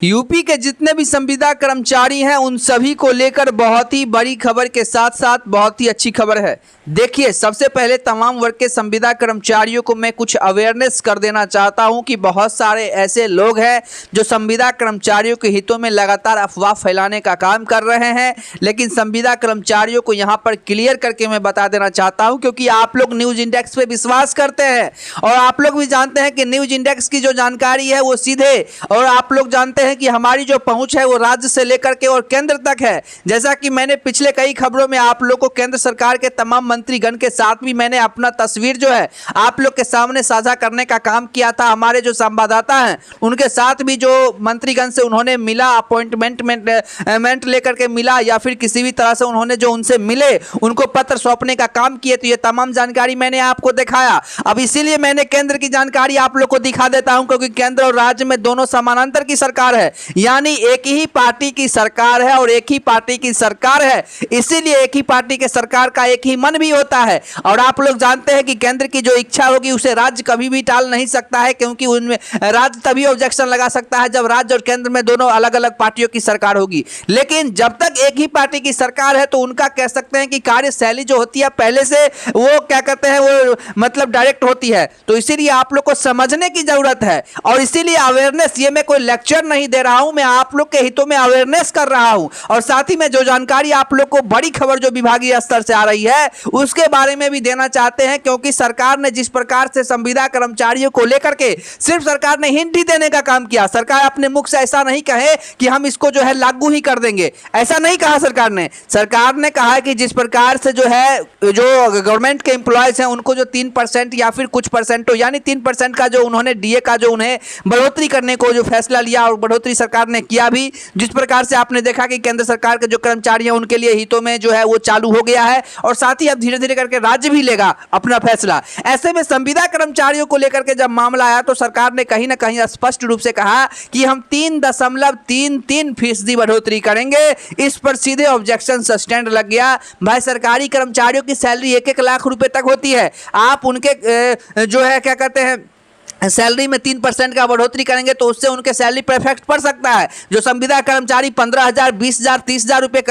UP के जितने भी संविदा कर्मचारी हैं उन सभी को लेकर बहुत ही बड़ी खबर के साथ साथ बहुत ही अच्छी खबर है। देखिए, सबसे पहले तमाम वर्ग के संविदा कर्मचारियों को मैं कुछ अवेयरनेस कर देना चाहता हूं कि बहुत सारे ऐसे लोग हैं जो संविदा कर्मचारियों के हितों में लगातार अफवाह फैलाने का काम कर रहे हैं। लेकिन संविदा कर्मचारियों को यहां पर क्लियर करके मैं बता देना चाहता हूं, क्योंकि आप लोग न्यूज इंडेक्स पे विश्वास करते हैं और आप लोग भी जानते हैं कि न्यूज इंडेक्स की जो जानकारी है वो सीधे, और आप लोग जानते हैं कि हमारी जो पहुंच है वो राज्य से लेकर के और केंद्र तक है। जैसा कि मैंने पिछले कई खबरों में आप लोग को केंद्र सरकार के तमाम मंत्रीगण के साथ भी मैंने अपना तस्वीर जो है आप लोग के सामने साझा करने का काम किया था। हमारे जो संवाददाता हैं उनके साथ भी जो मंत्रीगण से उन्होंने मिला, अपॉइंटमेंट लेकर के मिला या फिर किसी भी तरह से उन्होंने जो उनसे मिले उनको पत्र सौंपने का काम किए, तो ये तमाम जानकारी मैंने आपको दिखाया। अब इसीलिए मैंने केंद्र की जानकारी आप लोग को दिखा देता हूं, क्योंकि केंद्र और राज्य में दोनों समानांतर की सरकार है, यानी एक ही पार्टी की सरकार है और एक ही पार्टी की सरकार है, इसीलिए एक ही पार्टी के सरकार का एक ही मन भी होता है। और आप लोग जानते हैं कि केंद्र की जो इच्छा होगी उसे राज्य कभी भी टाल नहीं सकता है, क्योंकि उनमें राज्य तभी ऑब्जेक्शन लगा सकता है जब राज्य और केंद्र में दोनों अलग अलग पार्टियों की सरकार होगी। लेकिन जब तक एक ही पार्टी की सरकार है तो उनका कह सकते हैं कि कार्यशैली जो होती है पहले से वो क्या कहते हैं वो मतलब डायरेक्ट होती है। तो इसीलिए आप लोग को समझने की जरूरत है और इसीलिए अवेयरनेस, ये मैं कोई लेक्चर नहीं दे रहा हूं, मैं आप लोग के हितों में अवेयरनेस कर रहा हूं। और साथ ही में जो जानकारी आप लोग को बड़ी खबर जो विभागीय स्तर से आ रही है उसके बारे में भी देना चाहते हैं, क्योंकि सरकार ने जिस प्रकार से संविदा कर्मचारियों को लेकर के सिर्फ सरकार ने हिंट ही देने का काम किया। सरकार अपने मुख से ऐसा नहीं कहे कि हम इसको जो है लागू ही कर देंगे, ऐसा नहीं कहा सरकार ने। सरकार ने कहा कि जिस प्रकार से जो है जो गवर्नमेंट के एम्प्लॉयज हैं उनको जो 3% या फिर कुछ परसेंट यानी 3% का जो उन्होंने डीए का जो उन्हें बढ़ोतरी करने को जो फैसला लिया और बढ़ोतरी सरकार ने किया भी, जिस प्रकार से आपने देखा कि केंद्र सरकार के जो कर्मचारी हैं उनके लिए हितों में जो है वो चालू हो गया है और साथ ही अब धीरे धीरे करके राज्य भी लेगा अपना फैसला। ऐसे में संविदा कर्मचारियों को लेकर के जब मामला आया तो सरकार ने कहीं ना कहीं स्पष्ट रूप से कहा कि हम 3.33% बढ़ोतरी करेंगे। इस पर सीधे ऑब्जेक्शन सस्टेंड लग गया। भाई, सरकारी कर्मचारियों की सैलरी 1-1 लाख रुपए तक होती है, आप उनके जो है क्या कहते हैं सैलरी में 3% का बढ़ोतरी करेंगे तो उससे उनके सैलरी पर इफेक्ट पड़ सकता है। जो संविदा कर्मचारी 15,000, 20,000, 30,000 रुपए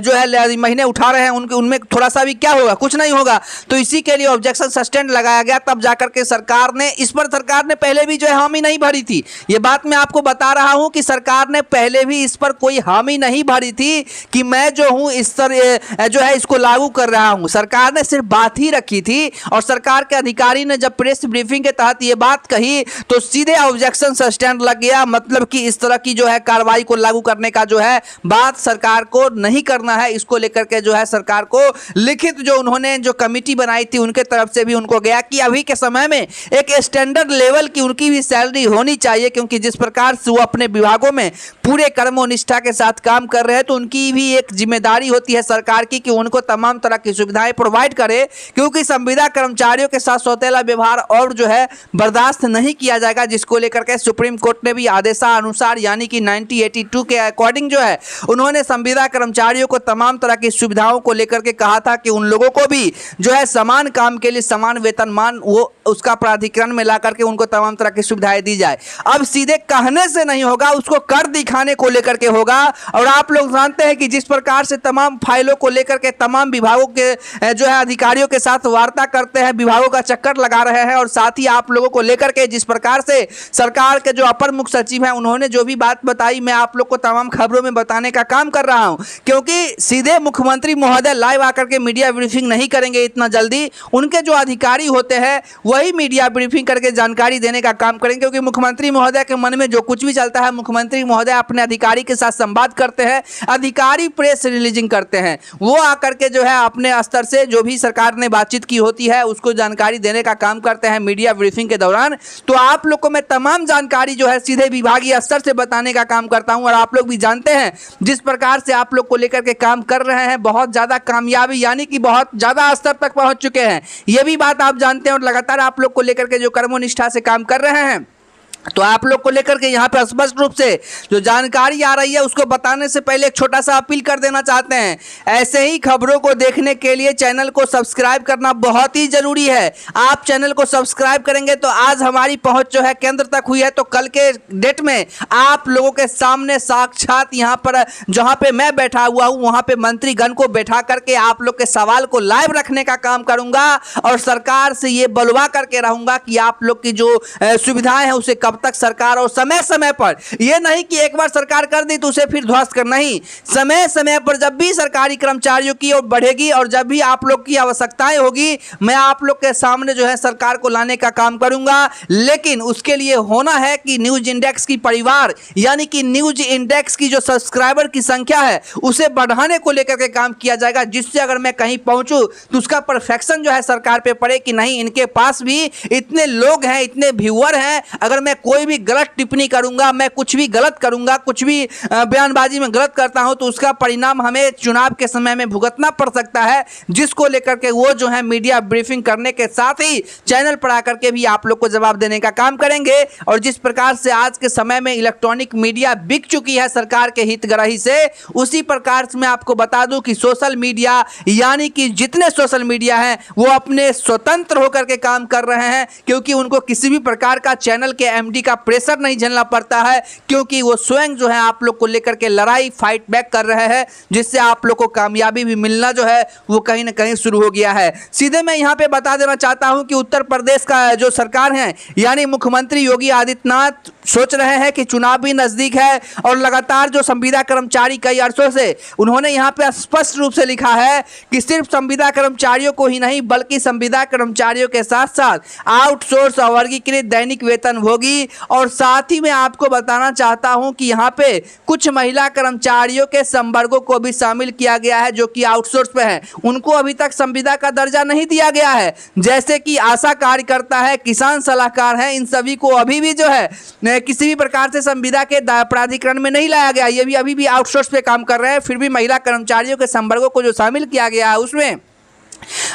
जो है महीने उठा रहे हैं उनमें थोड़ा सा भी क्या होगा, कुछ नहीं होगा। तो इसी के लिए ऑब्जेक्शन सस्टेंड लगाया गया। तब जाकर के सरकार ने इस पर सरकार ने पहले भी जो है हामी नहीं भरी थी। ये बात मैं आपको बता रहा हूं कि सरकार ने पहले भी इस पर कोई हामी नहीं भरी थी कि मैं जो हूं इस तरह जो है इसको लागू कर रहा हूं। सरकार ने सिर्फ बात ही रखी थी और सरकार के अधिकारी ने जब प्रेस ब्रीफिंग के तहत ये बात कही तो सीधे ऑब्जेक्शन सस्टेंड लग गया। मतलब कि इस तरह की जो है कार्रवाई को लागू करने का जो है बात सरकार को नहीं करना है। इसको लेकर के जो है सरकार को लिखित जो उन्होंने जो कमेटी बनाई थी उनके तरफ से भी उनको गया कि अभी के समय में एक स्टैंडर्ड लेवल की उनकी भी सैलरी होनी चाहिए, क्योंकि जिस प्रकार से वो अपने विभागों में पूरे कर्मनिष्ठा के साथ काम कर रहे हैं तो उनकी भी एक जिम्मेदारी होती है सरकार की कि उनको तमाम तरह की सुविधाएं प्रोवाइड करे, क्योंकि संविदा कर्मचारियों के साथ सौतेला व्यवहार और जो है बर्दाश्त नहीं किया जाएगा। जिसको लेकर के सुप्रीम कोर्ट ने भी आदेशानुसार यानी कि 1982 के अकॉर्डिंग जो है उन्होंने संविदा कर्मचारियों को तमाम तरह की सुविधाओं को लेकर के कहा था कि उन लोगों को भी जो है समान काम के लिए समान वेतनमान वो उसका प्राधिकरण में ला करके उनको तमाम तरह की सुविधाएं दी जाए। अब सीधे कहने से नहीं होगा, उसको कर दिखाने को लेकर के होगा। और आप लोग जानते हैं कि जिस प्रकार से तमाम फाइलों को लेकर के तमाम विभागों के जो है अधिकारियों के साथ वार्ता करते हैं, विभागों का चक्कर लगा रहे हैं और साथ ही आप लोगों को लेकर के जिस प्रकार से सरकार के जो अपर मुख्य सचिव हैं उन्होंने जो भी बात बताई मैं आप लोग को तमाम खबरों में बताने का काम कर रहा हूं, क्योंकि सीधे मुख्यमंत्री महोदय लाइव आकर के मीडिया ब्रीफिंग नहीं करेंगे इतना जल्दी। उनके जो अधिकारी होते हैं वही मीडिया ब्रीफिंग करके जानकारी देने का काम करेंगे, क्योंकि मुख्यमंत्री महोदय के मन में जो कुछ भी चलता है मुख्यमंत्री महोदय अपने अधिकारी के साथ संवाद करते हैं, अधिकारी प्रेस रिलीजिंग करते हैं, वो आकर के जो है अपने स्तर से जो भी सरकार ने बातचीत की होती है उसको जानकारी देने का काम करते हैं मीडिया ब्रीफिंग के दौरान। तो आप लोग को मैं तमाम जानकारी जो है सीधे विभागीय स्तर से बताने का काम करता हूं और आप लोग भी जानते हैं जिस प्रकार से आप लोग को लेकर के काम कर रहे हैं बहुत ज़्यादा कामयाबी यानी कि बहुत ज़्यादा स्तर तक पहुंच चुके हैं, ये भी बात आप जानते हैं और लगातार आप लोग को लेकर के जो कर्मनिष्ठा से काम कर रहे हैं तो आप लोग को लेकर के यहाँ पे स्पष्ट रूप से जो जानकारी आ रही है उसको बताने से पहले एक छोटा सा अपील कर देना चाहते हैं। ऐसे ही खबरों को देखने के लिए चैनल को सब्सक्राइब करना बहुत ही जरूरी है। आप चैनल को सब्सक्राइब करेंगे तो आज हमारी पहुंच जो है केंद्र तक हुई है, तो कल के डेट में आप लोगों के सामने साक्षात यहाँ पर जहाँ पे मैं बैठा हुआ हूँ वहाँ पे मंत्रीगण को बैठा करके आप लोग के सवाल को लाइव रखने का काम करूंगा और सरकार से ये बुलवा करके रहूंगा कि आप लोग की जो सुविधाएं हैं उसे कब तक सरकार और समय समय पर, ये नहीं कि एक बार सरकार कर दी तो उसे फिर ध्वस्त करना ही, समय समय पर जब भी सरकारी कर्मचारियों की ओर बढ़ेगी और जब भी आप लोग की आवश्यकताएं होगी मैं आप लोग के सामने जो है सरकार को लाने का काम करूंगा। लेकिन उसके लिए होना है कि न्यूज इंडेक्स की परिवार यानी कि न्यूज इंडेक्स की जो सब्सक्राइबर की संख्या है उसे बढ़ाने को लेकर के काम किया जाएगा, जिससे अगर मैं कहीं पहुंचूं तो उसका परफेक्शन जो है सरकार पे पड़े कि नहीं इनके पास भी इतने लोग हैं, इतने व्यूअर हैं, अगर मैं कोई भी गलत टिप्पणी करूंगा, मैं कुछ भी गलत करूंगा, कुछ भी बयानबाजी में गलत करता हूं तो उसका परिणाम हमें चुनाव के समय में भुगतना पड़ सकता है, जिसको लेकर के वो जो है मीडिया ब्रीफिंग करने के साथ ही चैनल पर आकर के भी आप लोग को जवाब देने का काम करेंगे। और जिस प्रकार से आज के समय में इलेक्ट्रॉनिक मीडिया बिक चुकी है सरकार के हितग्राही से, उसी प्रकार से मैं आपको बता दूं कि सोशल मीडिया यानी कि जितने सोशल मीडिया हैं वो अपने स्वतंत्र होकर के काम कर रहे हैं, क्योंकि उनको किसी भी प्रकार का चैनल के एमडी का प्रेशर नहीं झेलना पड़ता है, क्योंकि वो स्वयं जो है आप लोग को लेकर के लड़ाई फाइट बैक कर रहे हैं, जिससे आप लोग को कामयाबी भी मिलना जो है वो कहीं ना कहीं शुरू हो गया है। सीधे मैं यहाँ पे बता देना चाहता हूँ कि उत्तर प्रदेश का जो सरकार है यानी मुख्यमंत्री योगी आदित्यनाथ सोच रहे हैं कि चुनाव भी नजदीक है और लगातार जो संविदा कर्मचारी कई अर्षों से उन्होंने यहाँ पे स्पष्ट रूप से लिखा है कि सिर्फ संविदा कर्मचारियों को ही नहीं बल्कि संविदा कर्मचारियों के साथ साथ आउटसोर्स और वर्गीकृत दैनिक वेतन होगी। और साथ ही मैं आपको बताना चाहता हूं कि यहाँ पे कुछ महिला कर्मचारियों के संवर्गों को भी शामिल किया गया है जो कि आउटसोर्स पे हैं, उनको अभी तक संविदा का दर्जा नहीं दिया गया है, जैसे कि आशा कार्यकर्ता है, किसान सलाहकार हैं, इन सभी को अभी भी जो है किसी भी प्रकार से संविदा के प्राधिकरण में नहीं लाया गया, ये भी अभी भी आउटसोर्स पे काम कर रहे हैं। फिर भी महिला कर्मचारियों के संवर्गों को जो शामिल किया गया है उसमें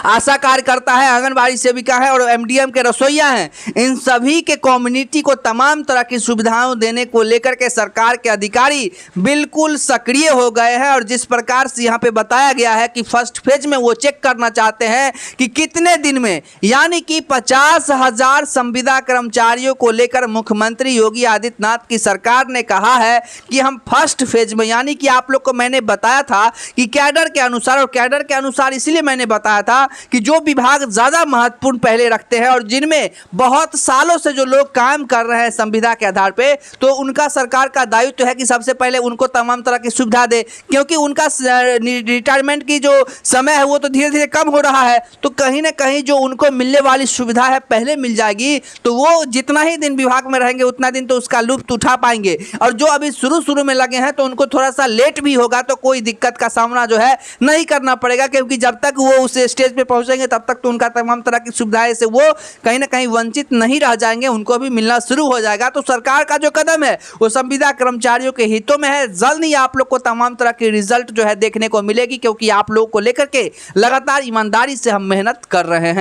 आशा कार्यकर्ता है, आंगनबाड़ी सेविका है और एमडीएम के रसोइया हैं, इन सभी के कम्युनिटी को तमाम तरह की सुविधाएं देने को लेकर के सरकार के अधिकारी बिल्कुल सक्रिय हो गए हैं। और जिस प्रकार से यहाँ पे बताया गया है कि फर्स्ट फेज में वो चेक करना चाहते हैं कि कितने दिन में, यानी कि 50,000 संविदा कर्मचारियों को लेकर मुख्यमंत्री योगी आदित्यनाथ की सरकार ने कहा है कि हम फर्स्ट फेज में, यानी कि आप लोग को मैंने बताया था कि कैडर के अनुसार, और कैडर के अनुसार इसलिए मैंने बताया था कि जो विभाग ज्यादा महत्वपूर्ण पहले रखते हैं और जिनमें बहुत सालों से जो लोग काम कर रहे हैं संविदा के आधार पे, तो उनका सरकार का दायित्व है कि सबसे पहले उनको तमाम तरह की सुविधा दे, क्योंकि उनका रिटायरमेंट की जो समय है वो तो धीरे धीरे कम हो रहा है, तो कहीं ना कहीं जो उनको मिलने वाली सुविधा है पहले मिल जाएगी, तो वो जितना ही दिन विभाग में रहेंगे उतना दिन तो उसका लुत्फ उठा पाएंगे। और जो अभी शुरू में लगे हैं तो उनको थोड़ा सा लेट भी होगा तो कोई दिक्कत का सामना जो है नहीं करना पड़ेगा, क्योंकि जब तक वो उस स्टेज पे पहुंचेंगे तब तक तो उनका तमाम तरह की सुविधाएं से वो कहीं ना कहीं वंचित नहीं रह जाएंगे, उनको भी मिलना शुरू हो जाएगा। तो सरकार का जो कदम है वो संविदा कर्मचारियों के हितों में है। जल्द ही आप लोग को तमाम तरह की रिजल्ट जो है देखने को मिलेगी, क्योंकि आप लोगों को लेकर के लगातार ईमानदारी से हम मेहनत कर रहे हैं।